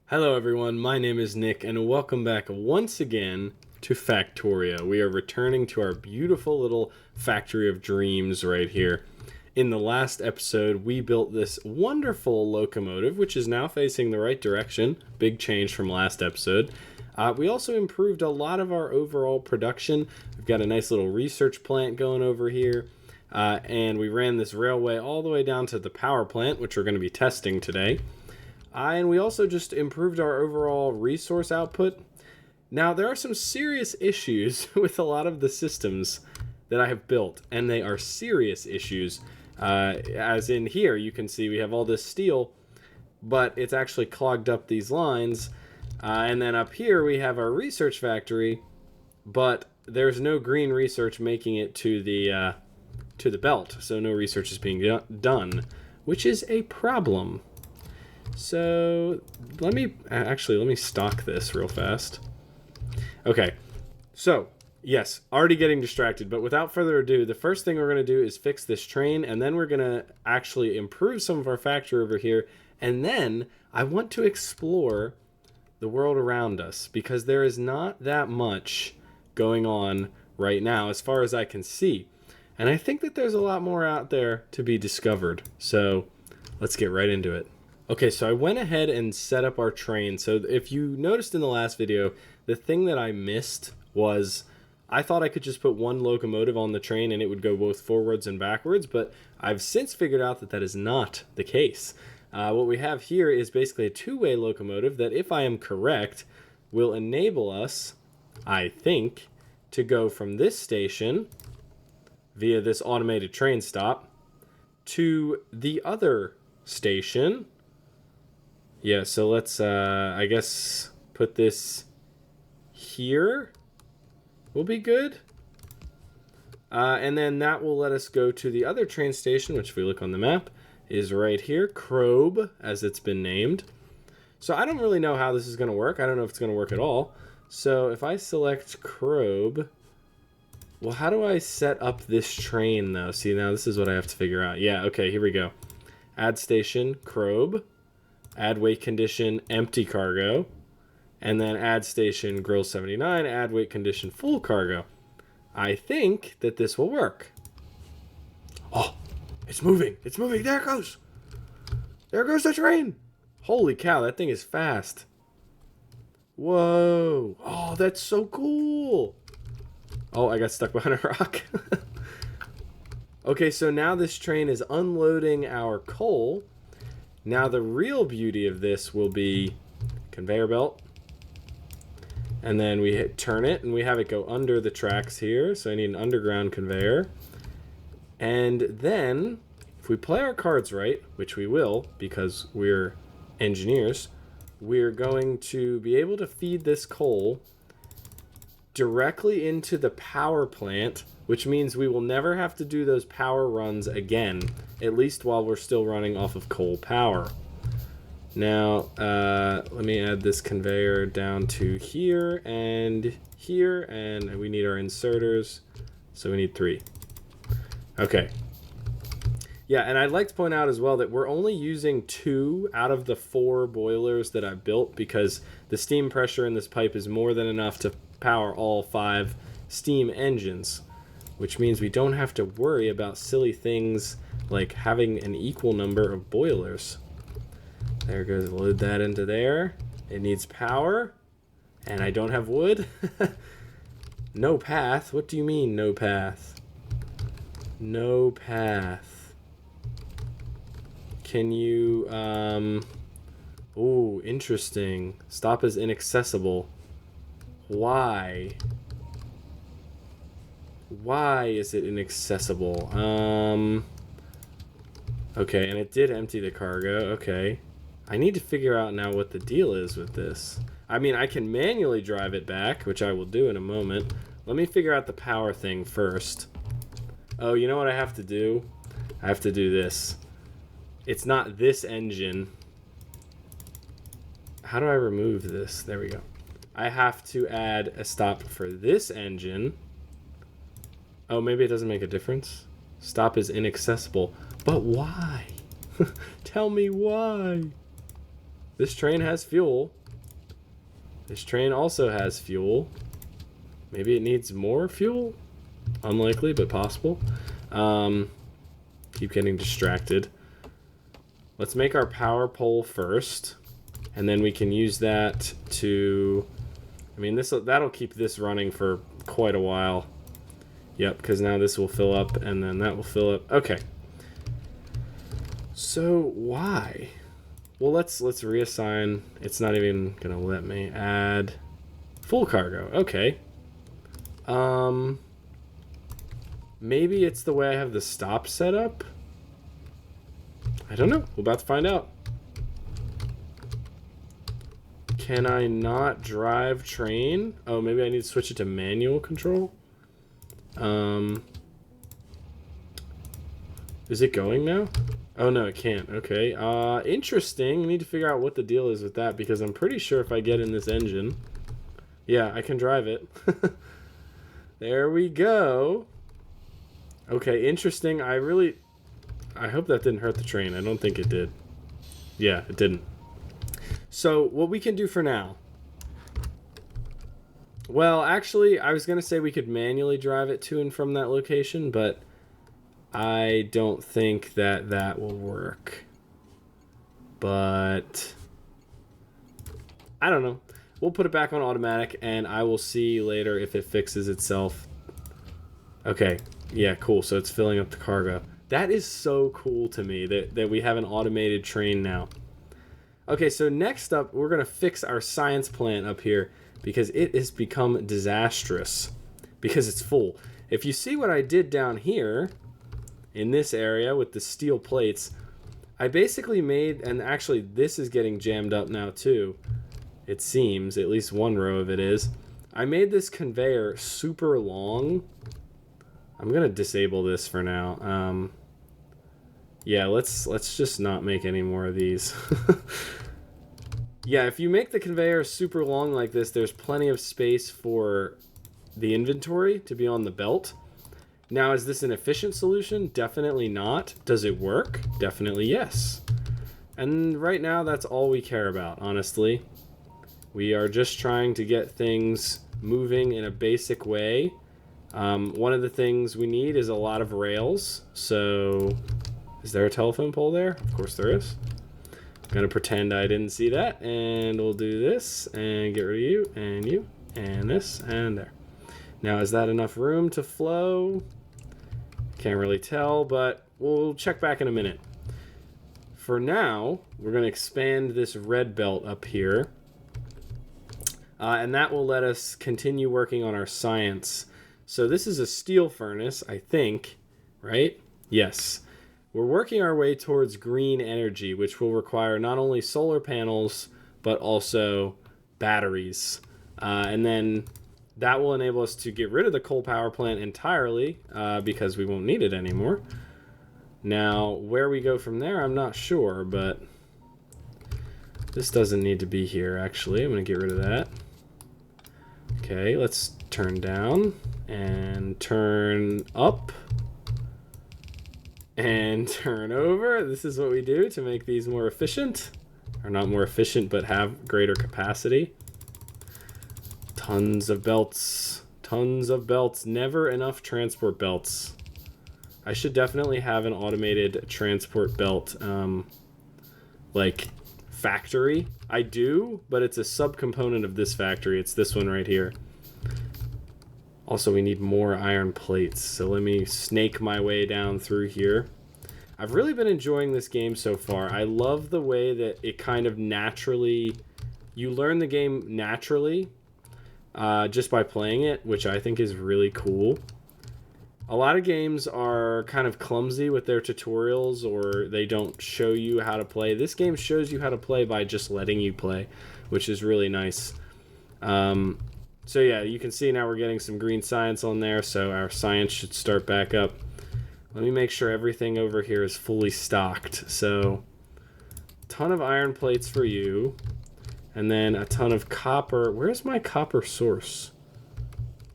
Hello everyone, my name is Nick and welcome back once again to Factorio. We are returning to our beautiful little factory of dreams right here. In the last episode, we built this wonderful locomotive, which is now facing the right direction. Big change from last episode. We also improved a lot of our overall production. We've got a nice little research plant going over here. And we ran this railway all the way down to the power plant, which we're going to be testing today. And we also just improved our overall resource output. Now, there are some serious issues with a lot of the systems that I have built, and they are serious issues. As in here, you can see we have all this steel, but it's actually clogged up these lines. And then up here, we have our research factory, but there's no green research making it to the belt, so no research is being done, which is a problem. So let me stock this real fast. Okay, so yes, already getting distracted, but without further ado, the first thing we're going to do is fix this train, and then we're going to actually improve some of our factory over here, and then I want to explore the world around us, because there is not that much going on right now as far as I can see, and I think that there's a lot more out there to be discovered. So let's get right into it. Okay, so I went ahead and set up our train. So if you noticed in the last video, the thing that I missed was I thought I could just put one locomotive on the train and it would go both forwards and backwards, but I've since figured out that that is not the case. What we have here is basically a two-way locomotive that, if I am correct, will enable us, I think, to go from this station via this automated train stop to the other station. Yeah, so let's, I guess, put this here will be good. And then that will let us go to the other train station, which if we look on the map, is right here, Krobe, as it's been named. So I don't really know how this is going to work. I don't know if it's going to work at all. So if I select Krobe, well, how do I set up this train, though? See, now this is what I have to figure out. Yeah, okay, here we go. Add station, Krobe. Add weight condition, empty cargo, and then add station, grill 79, add weight condition, full cargo. I think that this will work. Oh, it's moving. It's moving. There it goes. There goes the train. Holy cow, that thing is fast. Whoa. Oh, that's so cool. Oh, I got stuck behind a rock. Okay, so now this train is unloading our coal. Now the real beauty of this will be conveyor belt, and then we turn it and we have it go under the tracks here, so I need an underground conveyor. And then if we play our cards right, which we will because we're engineers, we're going to be able to feed this coal directly into the power plant, which means we will never have to do those power runs again, at least while we're still running off of coal power. Now, let me add this conveyor down to here, and we need our inserters, so we need 3. Okay. Yeah, and I'd like to point out as well that we're only using 2 out of the 4 boilers that I built, because the steam pressure in this pipe is more than enough to power all 5 steam engines, which means we don't have to worry about silly things like having an equal number of boilers. There goes, load that into there. It needs power, and I don't have wood. No path? What do you mean, no path? No path. Can you, oh, interesting. Stop is inaccessible. Why? Why is it inaccessible? Okay, and it did empty the cargo. Okay. I need to figure out now what the deal is with this. I mean, I can manually drive it back, which I will do in a moment. Let me figure out the power thing first. Oh, you know what I have to do? I have to do this. It's not this engine. How do I remove this? There we go. I have to add a stop for this engine. Oh, maybe it doesn't make a difference. Stop is inaccessible. But why? Tell me why. This train has fuel. This train also has fuel. Maybe it needs more fuel? Unlikely, but possible. Keep getting distracted. Let's make our power pole first. And then we can use that to... I mean, that'll keep this running for quite a while. Yep, because now this will fill up, and then that will fill up. Okay. So, why? Well, let's reassign. It's not even going to let me add full cargo. Okay. Maybe it's the way I have the stop set up? I don't know. We're about to find out. Can I not drive train? Oh, maybe I need to switch it to manual control? Is it going now? Oh, no, it can't. Okay. Interesting. I need to figure out what the deal is with that, because I'm pretty sure if I get in this engine... Yeah, I can drive it. There we go. Okay, interesting. I hope that didn't hurt the train. I don't think it did. Yeah, it didn't. So, what we can do for now... Well, actually, I was going to say we could manually drive it to and from that location, but I don't think that will work. But I don't know. We'll put it back on automatic, and I will see later if it fixes itself. Okay. Yeah, cool. So it's filling up the cargo. That is so cool to me that we have an automated train now. Okay, so next up, we're going to fix our science plant up here because it has become disastrous because it's full. If you see what I did down here in this area with the steel plates, I basically made, and actually this is getting jammed up now too, it seems, at least one row of it is. I made this conveyor super long. I'm gonna disable this for now. Yeah, let's just not make any more of these. Yeah, if you make the conveyor super long like this, there's plenty of space for the inventory to be on the belt. Now, is this an efficient solution? Definitely not. Does it work? Definitely yes. And right now, that's all we care about, honestly. We are just trying to get things moving in a basic way. One of the things we need is a lot of rails. So, is there a telephone pole there? Of course there is. I'm gonna pretend I didn't see that, and we'll do this, and get rid of you, and this, and there. Now, is that enough room to flow? Can't really tell, but we'll check back in a minute. For now, we're gonna expand this red belt up here. And that will let us continue working on our science. So this is a steel furnace, I think, right? Yes. We're working our way towards green energy, which will require not only solar panels, but also batteries. And then that will enable us to get rid of the coal power plant entirely, because we won't need it anymore. Now, where we go from there, I'm not sure, but this doesn't need to be here, actually. I'm going to get rid of that. Okay, let's turn down and turn up and turn over. This is what we do to make these more efficient. Or not more efficient, but have greater capacity. Tons of belts. Tons of belts. Never enough transport belts. I should definitely have an automated transport belt, like factory. I do, but it's a subcomponent of this factory. It's this one right here. Also, we need more iron plates, so let me snake my way down through here. I've really been enjoying this game so far. I love the way that it kind of naturally... You learn the game naturally just by playing it, which I think is really cool. A lot of games are kind of clumsy with their tutorials, or they don't show you how to play. This game shows you how to play by just letting you play, which is really nice. So yeah, you can see now we're getting some green science on there, so our science should start back up. Let me make sure everything over here is fully stocked. So, ton of iron plates for you, and then a ton of copper. Where's my copper source?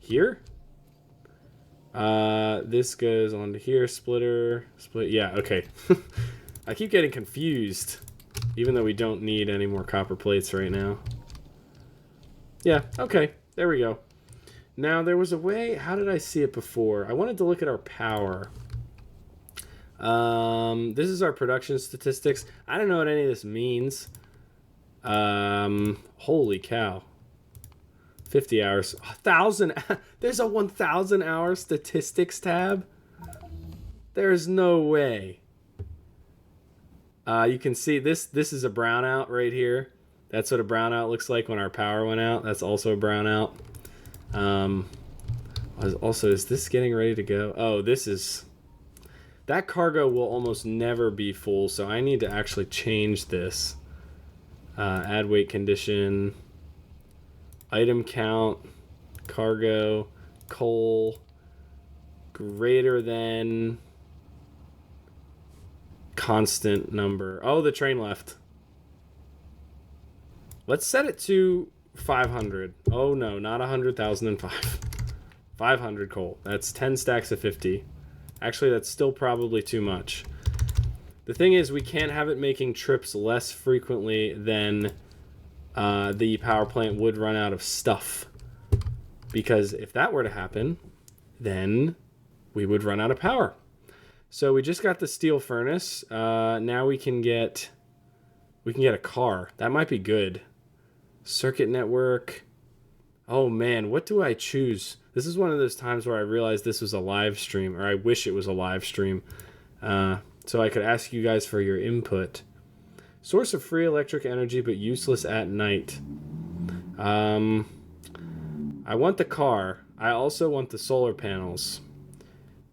Here? This goes on to here, splitter, split, yeah, okay. I keep getting confused. Even though we don't need any more copper plates right now. Yeah, okay. There we go. Now, there was a way... How did I see it before? I wanted to look at our power. This is our production statistics. I don't know what any of this means. Holy cow. 50 hours. 1,000. There's a 1,000 hour statistics tab. There's no way. You can see this is a brownout right here. That's what a brownout looks like when our power went out. That's also a brownout. Also, is this getting ready to go? Oh, this is... That cargo will almost never be full, so I need to actually change this. Add weight condition, item count, cargo, coal, greater than constant number. Oh, the train left. Let's set it to 500. Oh no, not 100,005. 500 coal. That's 10 stacks of 50. Actually, that's still probably too much. The thing is, we can't have it making trips less frequently than the power plant would run out of stuff. Because if that were to happen, then we would run out of power. So we just got the steel furnace. Now we can get a car. That might be good. Circuit network. Oh man, what do I choose? This is one of those times where I realized this was a live stream, or I wish it was a live stream. So I could ask you guys for your input. Source of free electric energy, but useless at night. I want the car. I also want the solar panels.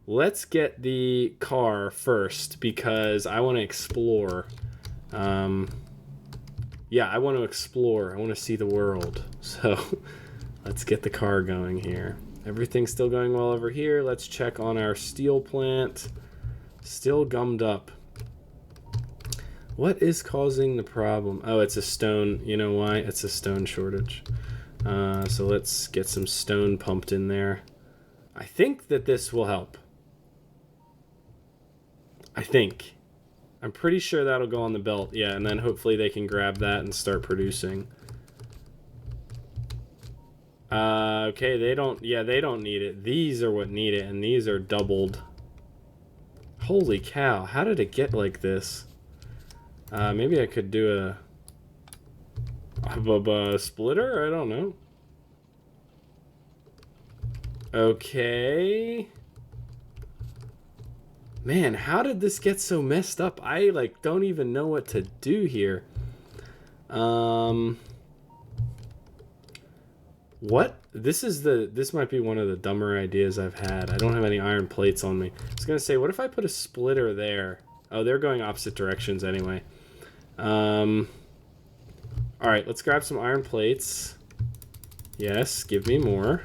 Let's get the car first, because I want to explore. Yeah, I want to explore. I want to see the world. So let's get the car going here. Everything's still going well over here. Let's check on our steel plant. Still gummed up. What is causing the problem? Oh, it's a stone. You know why? It's a stone shortage. So let's get some stone pumped in there. I think that this will help. I think. I'm pretty sure that'll go on the belt. Yeah, and then hopefully they can grab that and start producing. Okay, they don't need it. These are what need it, and these are doubled. Holy cow, how did it get like this? Maybe I could do a splitter? I don't know. Okay. Man, how did this get so messed up? I, don't even know what to do here. What? This might be one of the dumber ideas I've had. I don't have any iron plates on me. I was gonna say, what if I put a splitter there? Oh, they're going opposite directions anyway. Alright, let's grab some iron plates. Yes, give me more.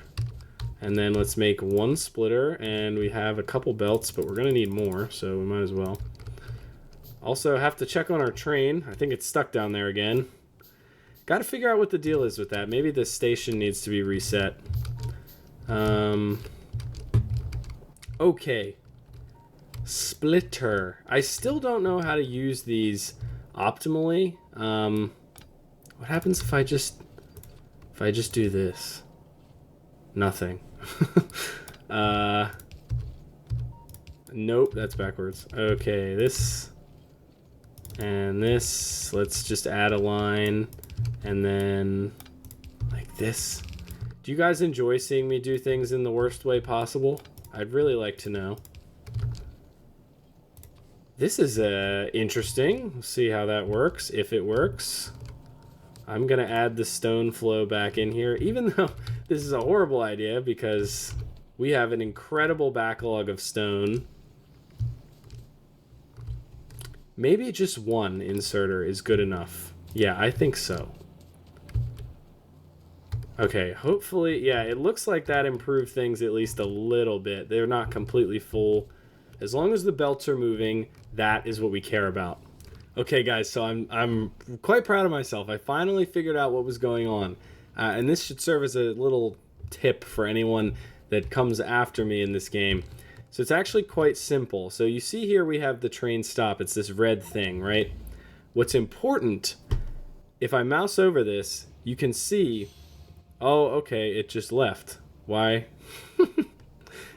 And then let's make one splitter, and we have a couple belts, but we're gonna need more, so we might as well. Also, have to check on our train. I think it's stuck down there again. Got to figure out what the deal is with that. Maybe the station needs to be reset. Okay. Splitter. I still don't know how to use these optimally. What happens if I just do this? Nothing. Nope, that's backwards. Okay, this and this. Let's just add a line. And then, like this. Do you guys enjoy seeing me do things in the worst way possible? I'd really like to know. This is interesting. We'll see how that works, if it works. I'm going to add the stone flow back in here, even though this is a horrible idea because we have an incredible backlog of stone. Maybe just one inserter is good enough. Yeah, I think so. Okay, hopefully, yeah, it looks like that improved things at least a little bit. They're not completely full. As long as the belts are moving, that is what we care about. Okay, guys, so I'm quite proud of myself. I finally figured out what was going on. And this should serve as a little tip for anyone that comes after me in this game. So it's actually quite simple. So you see here we have the train stop. It's this red thing, right? What's important, if I mouse over this, you can see, oh, okay, it just left. Why?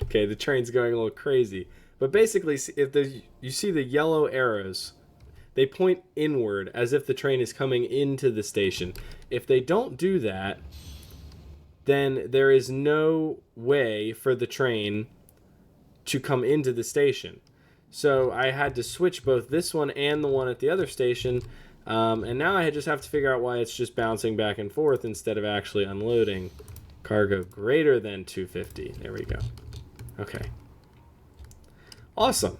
Okay, the train's going a little crazy. But basically, if you see the yellow arrows, they point inward as if the train is coming into the station. If they don't do that, then there is no way for the train to come into the station. So I had to switch both this one and the one at the other station, and now I just have to figure out why it's just bouncing back and forth instead of actually unloading. Cargo greater than 250. There we go. Okay. Awesome.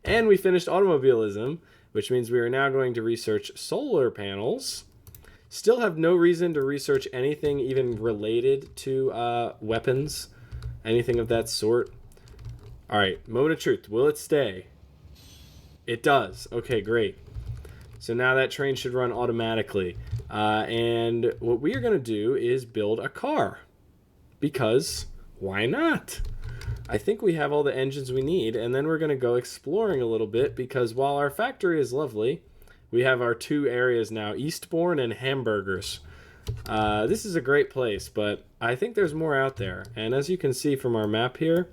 And we finished Automobilism, which means we are now going to research solar panels. Still have no reason to research anything even related to weapons, anything of that sort. All right, moment of truth. Will it stay? It does. Okay, great. So now that train should run automatically. And what we are going to do is build a car. Because why not? I think we have all the engines we need, and then we're going to go exploring a little bit, because while our factory is lovely, we have our two areas now, Eastbourne and Hamburgers. This is a great place, but I think there's more out there. And as you can see from our map here,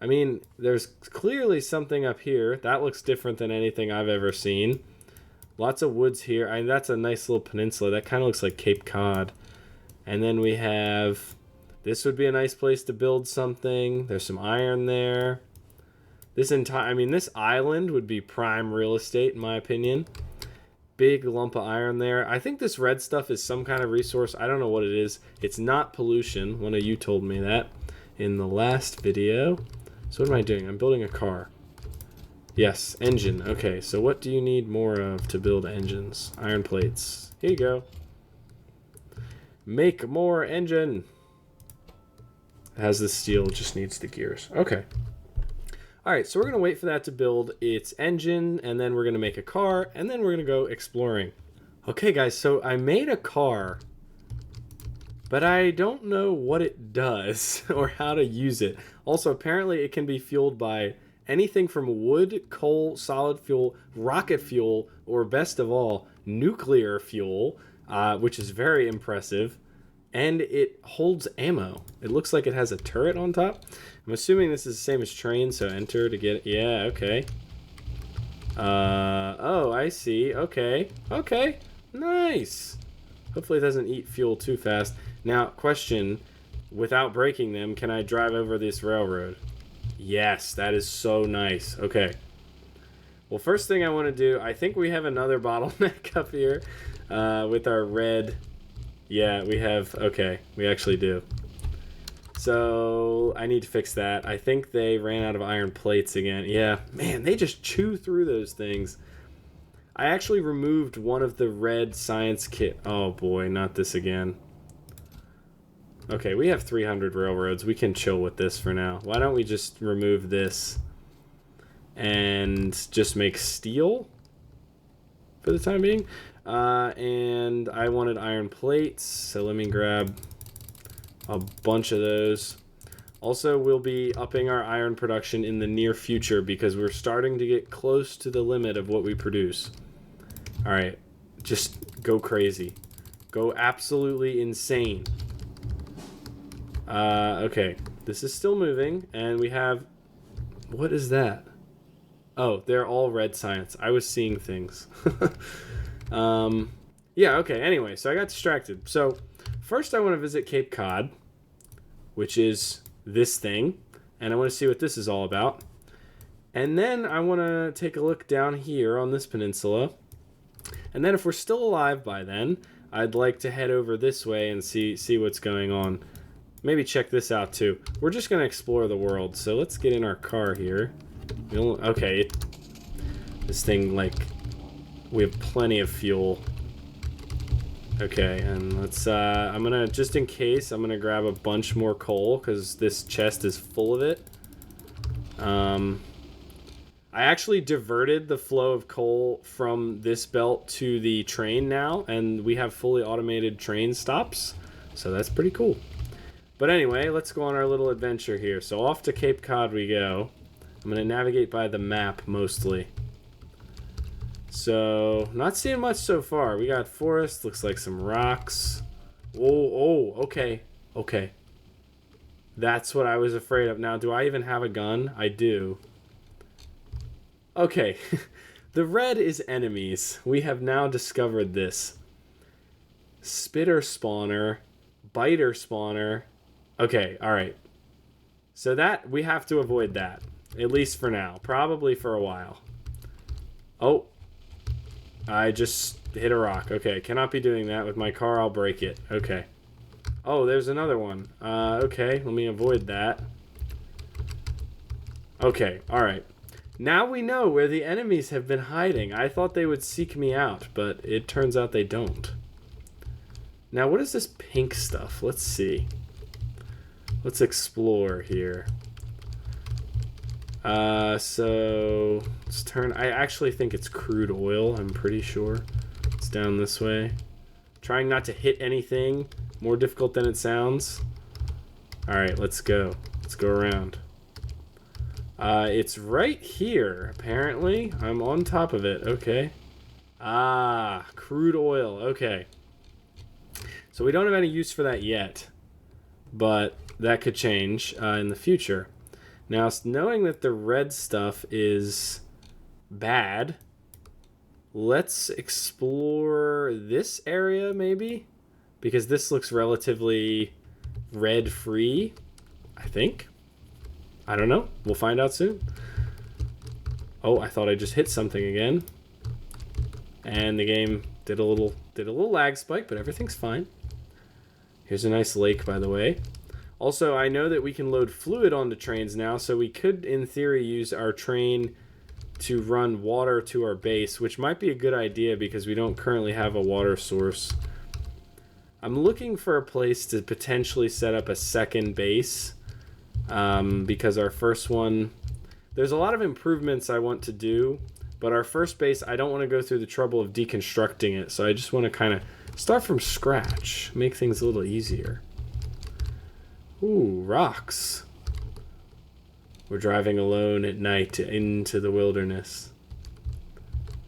I mean, there's clearly something up here. That looks different than anything I've ever seen. Lots of woods here. I mean, that's a nice little peninsula. That kind of looks like Cape Cod. And then we have... This would be a nice place to build something. There's some iron there. This island would be prime real estate, in my opinion. Big lump of iron there. I think this red stuff is some kind of resource. I don't know what it is. It's not pollution. One of you told me that in the last video. So what am I doing? I'm building a car. Yes, engine. Okay, so what do you need more of to build engines? Iron plates. Here you go. Make more engine. It has the steel, just needs the gears. Okay. Alright, so we're going to wait for that to build its engine, and then we're going to make a car, and then we're going to go exploring. Okay, guys, so I made a car, but I don't know what it does or how to use it. Also, apparently it can be fueled by anything from wood, coal, solid fuel, rocket fuel, or best of all, nuclear fuel, which is very impressive. And it holds ammo. It looks like it has a turret on top. I'm assuming this is the same as train, so enter to get it. Yeah, okay. Oh, I see. Okay. Okay. Nice. Hopefully it doesn't eat fuel too fast. Now, question. Without breaking them, can I drive over this railroad? Yes, that is so nice. Okay. Well, first thing I want to do, I think we have another bottleneck up here with our red... Yeah, we have... Okay, we actually do. So, I need to fix that. I think they ran out of iron plates again. Yeah, man, they just chew through those things. I actually removed one of the red science kit. Oh boy, not this again. Okay, we have 300 railroads. We can chill with this for now. Why don't we just remove this and just make steel for the time being? And I wanted iron plates, so let me grab a bunch of those. Also, we'll be upping our iron production in the near future because we're starting to get close to the limit of what we produce. Alright, just go crazy. Go absolutely insane. Okay, this is still moving, and we have... What is that? Oh, they're all red science. I was seeing things. Yeah, okay, anyway, so I got distracted. So, first I want to visit Cape Cod, which is this thing, and I want to see what this is all about. And then I want to take a look down here on this peninsula. And then if we're still alive by then, I'd like to head over this way and see what's going on. Maybe check this out too. We're just going to explore the world, so let's get in our car here. Okay, this thing, like... We have plenty of fuel. Okay, and let's, I'm gonna, just in case, I'm gonna grab a bunch more coal, because this chest is full of it. I actually diverted the flow of coal from this belt to the train now, and we have fully automated train stops, so that's pretty cool. But anyway, let's go on our little adventure here. So off to Cape Cod we go. I'm gonna navigate by the map, mostly. So, not seeing much so far. We got forest, looks like some rocks. Oh, okay. Okay. That's what I was afraid of. Now, do I even have a gun? I do. Okay. The red is enemies. We have now discovered this. Spitter spawner. Biter spawner. Okay, alright. So that, we have to avoid that. At least for now. Probably for a while. Oh. I just hit a rock. Okay, cannot be doing that. With my car, I'll break it. Okay. Oh, there's another one. Okay, let me avoid that. Okay, alright. Now we know where the enemies have been hiding. I thought they would seek me out, but it turns out they don't. Now, what is this pink stuff? Let's see. Let's explore here. So let's turn. I actually think it's crude oil. I'm pretty sure it's down this way. Trying not to hit anything. More difficult than it sounds. All right, let's go. Let's go around. It's right here. Apparently, I'm on top of it. Okay. Ah, crude oil. Okay. So we don't have any use for that yet, but that could change in the future. Now, knowing that the red stuff is bad, let's explore this area maybe, because this looks relatively red-free, I think. I don't know. We'll find out soon. Oh, I thought I just hit something again, and the game did a little lag spike, but everything's fine. Here's a nice lake, by the way. Also, I know that we can load fluid onto trains now, so we could, in theory, use our train to run water to our base, which might be a good idea because we don't currently have a water source. I'm looking for a place to potentially set up a second base, because our first one... There's a lot of improvements I want to do, but our first base, I don't want to go through the trouble of deconstructing it, so I just want to kind of start from scratch, make things a little easier. Ooh, rocks. We're driving alone at night into the wilderness.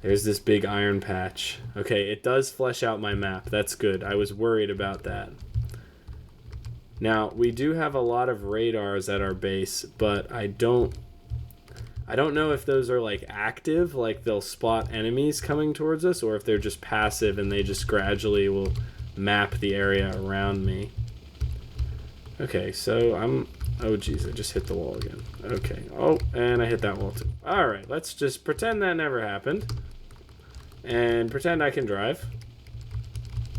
There's this big iron patch. Okay, it does flesh out my map. That's good. I was worried about that. Now, we do have a lot of radars at our base, but I don't know if those are like active, like they'll spot enemies coming towards us, or if they're just passive and they just gradually will map the area around me. Okay, so oh geez, I just hit the wall again. Okay, oh, and I hit that wall too. Alright, let's just pretend that never happened. And pretend I can drive.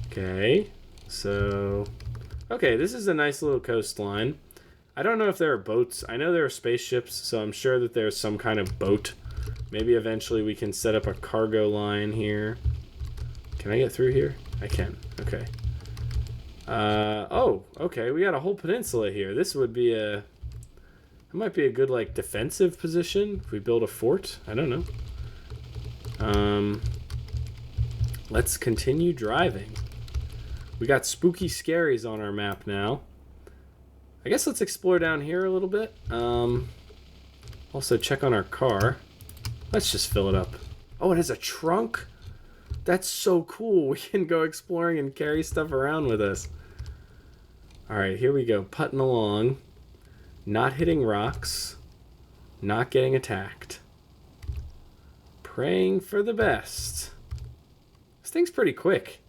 Okay, so... Okay, this is a nice little coastline. I don't know if there are boats. I know there are spaceships, so I'm sure that there's some kind of boat. Maybe eventually we can set up a cargo line here. Can I get through here? I can. Okay. Oh, okay. We got a whole peninsula here. This would be a... It might be a good, like, defensive position if we build a fort. I don't know. Let's continue driving. We got spooky scaries on our map now. I guess let's explore down here a little bit. Also check on our car. Let's just fill it up. Oh, it has a trunk? That's so cool. We can go exploring and carry stuff around with us. Alright, here we go. Putting along. Not hitting rocks. Not getting attacked. Praying for the best. This thing's pretty quick.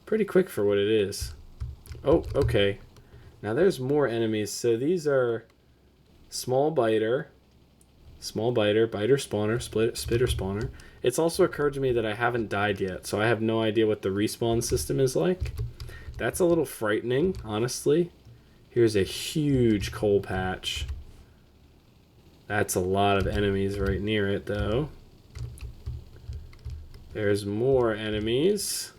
Pretty quick for what it is. Oh, okay. Now there's more enemies. So these are small biter, biter spawner, spitter spawner. It's also occurred to me that I haven't died yet, so I have no idea what the respawn system is like. That's a little frightening, honestly. Here's a huge coal patch. That's a lot of enemies right near it, though. There's more enemies.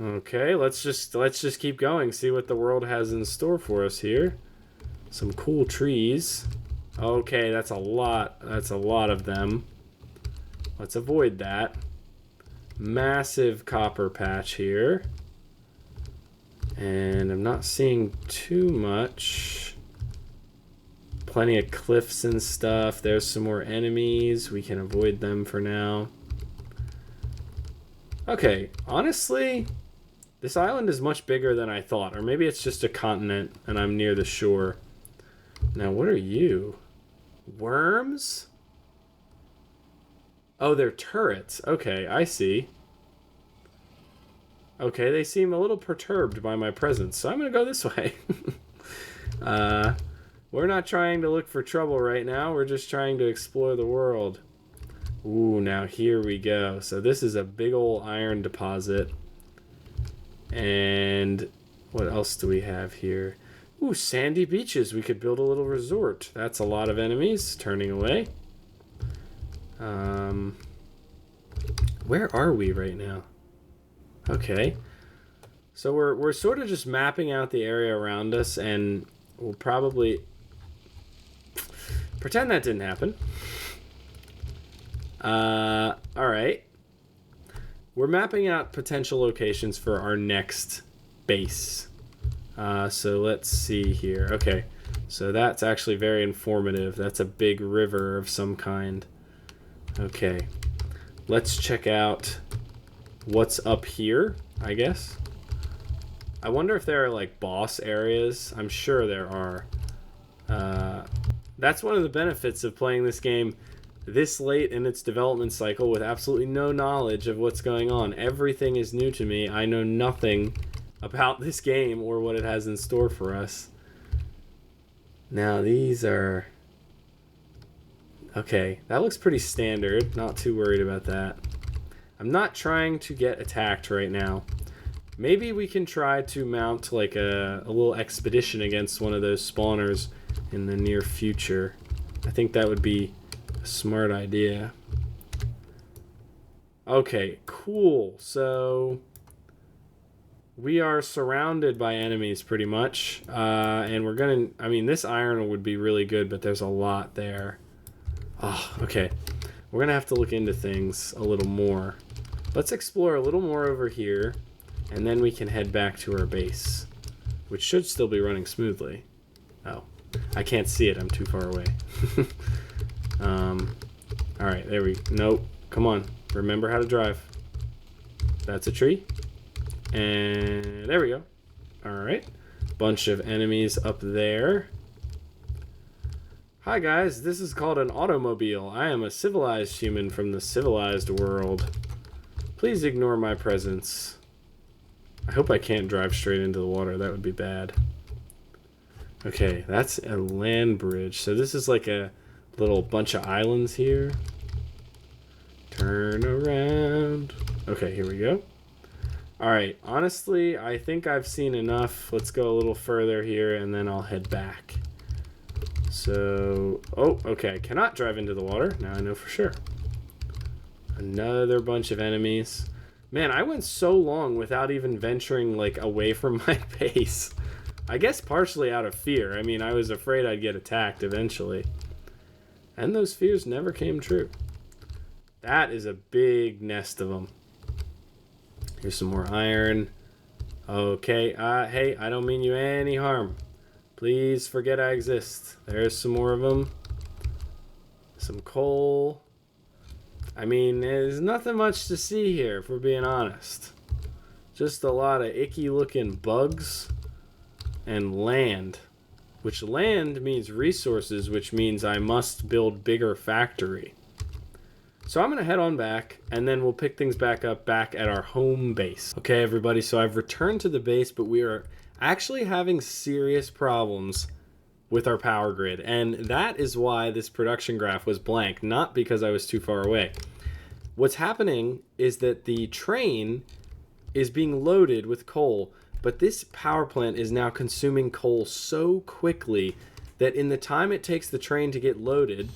Okay, let's just keep going, see what the world has in store for us here. Some cool trees. Okay, that's a lot. That's a lot of them. Let's avoid that. Massive copper patch here. And I'm not seeing too much. Plenty of cliffs and stuff. There's some more enemies. We can avoid them for now. Okay, honestly, this island is much bigger than I thought. Or maybe it's just a continent and I'm near the shore. Now, what are you? Worms? Oh, they're turrets. Okay, I see. Okay, they seem a little perturbed by my presence, so I'm gonna go this way. We're not trying to look for trouble right now. We're just trying to explore the world. Ooh, now here we go. So this is a big old iron deposit. And what else do we have here? Ooh, sandy beaches. We could build a little resort. That's a lot of enemies turning away. Where are we right now? Okay. So we're sort of just mapping out the area around us, and we'll probably pretend that didn't happen. Alright. We're mapping out potential locations for our next base. So let's see here. Okay. So that's actually very informative. That's a big river of some kind. Okay. Let's check out what's up here, I guess. I wonder if there are like boss areas. I'm sure there are. That's one of the benefits of playing this game this late in its development cycle with absolutely no knowledge of what's going on. Everything is new to me. I know nothing about this game or what it has in store for us. Now these are... Okay, that looks pretty standard. Not too worried about that. I'm not trying to get attacked right now. Maybe we can try to mount like a little expedition against one of those spawners in the near future. I think that would be a smart idea. Okay, cool. So we are surrounded by enemies pretty much. And we're gonna... I mean, this iron would be really good, but there's a lot there. Oh, okay. We're gonna have to look into things a little more. Let's explore a little more over here, and then we can head back to our base, which should still be running smoothly. Oh, I can't see it. I'm too far away. All right, there we... Nope. Come on. Remember how to drive. That's a tree. And there we go. All right. Bunch of enemies up there. Hi guys, this is called an automobile. I am a civilized human from the civilized world. Please ignore my presence. I hope I can't drive straight into the water. That would be bad. Okay, that's a land bridge. So this is like a little bunch of islands here. Turn around. Okay, here we go. Alright, honestly, I think I've seen enough. Let's go a little further here and then I'll head back. So, oh, okay, I cannot drive into the water. Now I know for sure. Another bunch of enemies. Man, I went so long without even venturing, like, away from my base. I guess partially out of fear. I mean, I was afraid I'd get attacked eventually. And those fears never came true. That is a big nest of them. Here's some more iron. Okay, hey, I don't mean you any harm. Please forget I exist. There's some more of them. Some coal. I mean, there's nothing much to see here, if we're being honest. Just a lot of icky looking bugs and land. Which land means resources, which means I must build bigger factory. So I'm going to head on back, and then we'll pick things back up back at our home base. Okay, everybody, so I've returned to the base, but we are actually having serious problems with our power grid, and that is why this production graph was blank, not because I was too far away. What's happening is that the train is being loaded with coal, but this power plant is now consuming coal so quickly that in the time it takes the train to get loaded,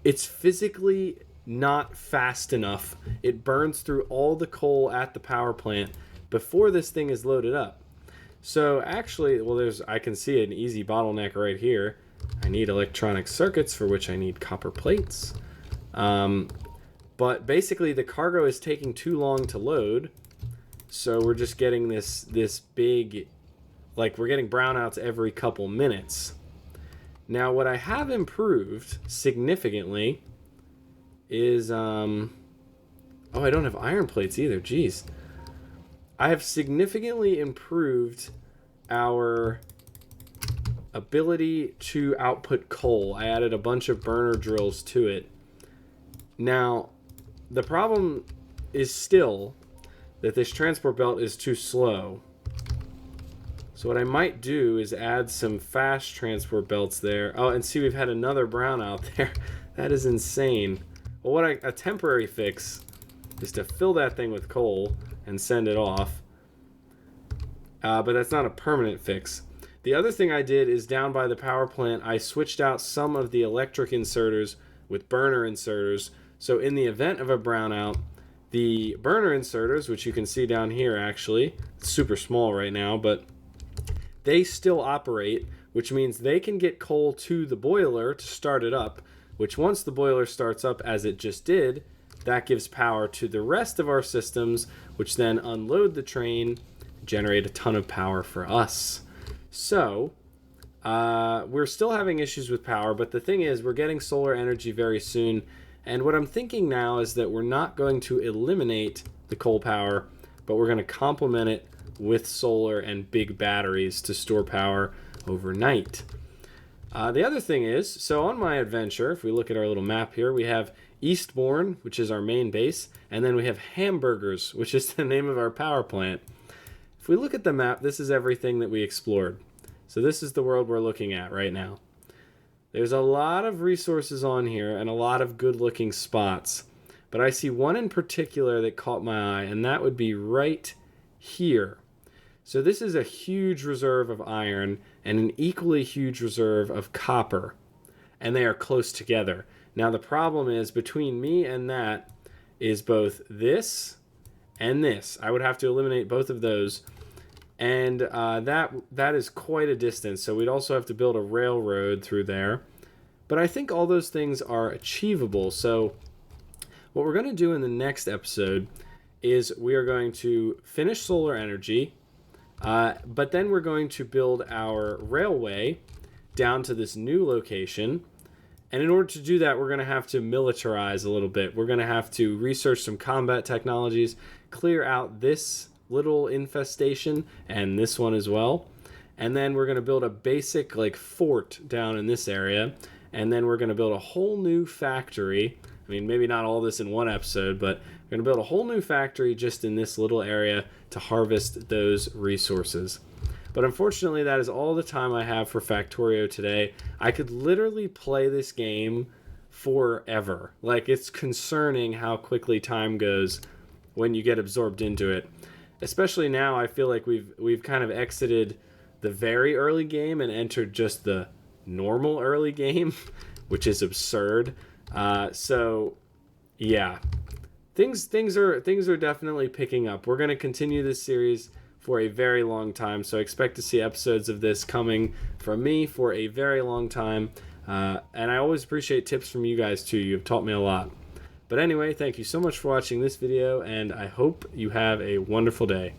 it's physically not fast enough. It burns through all the coal at the power plant before this thing is loaded up. So actually, well, I can see an easy bottleneck right here. I need electronic circuits, for which I need copper plates. But basically, the cargo is taking too long to load. So we're just getting this big, like we're getting brownouts every couple minutes. Now, what I have improved significantly is, oh, Oh, I don't have iron plates either. Jeez. I have significantly improved our ability to output coal. I added a bunch of burner drills to it. Now, the problem is still that this transport belt is too slow. So what I might do is add some fast transport belts there. Oh, and see, we've had another brown out there. That is insane. Well, a temporary fix is to fill that thing with coal and send it off. But that's not a permanent fix. The other thing I did is down by the power plant, I switched out some of the electric inserters with burner inserters. So in the event of a brownout, the burner inserters, which you can see down here actually, it's super small right now, but they still operate, which means they can get coal to the boiler to start it up, which once the boiler starts up, as it just did, that gives power to the rest of our systems, which then unload the train, generate a ton of power for us. So, we're still having issues with power, but the thing is, we're getting solar energy very soon, and what I'm thinking now is that we're not going to eliminate the coal power, but we're going to complement it with solar and big batteries to store power overnight. The other thing is, so on my adventure, if we look at our little map here, we have Eastbourne, which is our main base, and then we have Hamburgers, which is the name of our power plant. If we look at the map, this is everything that we explored. So this is the world we're looking at right now. There's a lot of resources on here and a lot of good-looking spots, but I see one in particular that caught my eye, and that would be right here. So this is a huge reserve of iron and an equally huge reserve of copper, and they are close together. Now the problem is, between me and that is both this and this. I would have to eliminate both of those, and that is quite a distance. So we'd also have to build a railroad through there. But I think all those things are achievable. So what we're going to do in the next episode is we are going to finish solar energy, but then we're going to build our railway down to this new location. And in order to do that, we're going to have to militarize a little bit. We're going to have to research some combat technologies, clear out this little infestation and this one as well. And then we're going to build a basic fort down in this area. And then we're going to build a whole new factory. I mean, maybe not all this in one episode, but we're going to build a whole new factory just in this little area to harvest those resources. But unfortunately, that is all the time I have for Factorio today. I could literally play this game forever. It's concerning how quickly time goes when you get absorbed into it. Especially now, I feel like we've kind of exited the very early game and entered just the normal early game, which is absurd. So yeah, things are definitely picking up. We're going to continue this series for a very long time, so I expect to see episodes of this coming from me for a very long time. And I always appreciate tips from you guys too. You've taught me a lot. But anyway, thank you so much for watching this video, and I hope you have a wonderful day.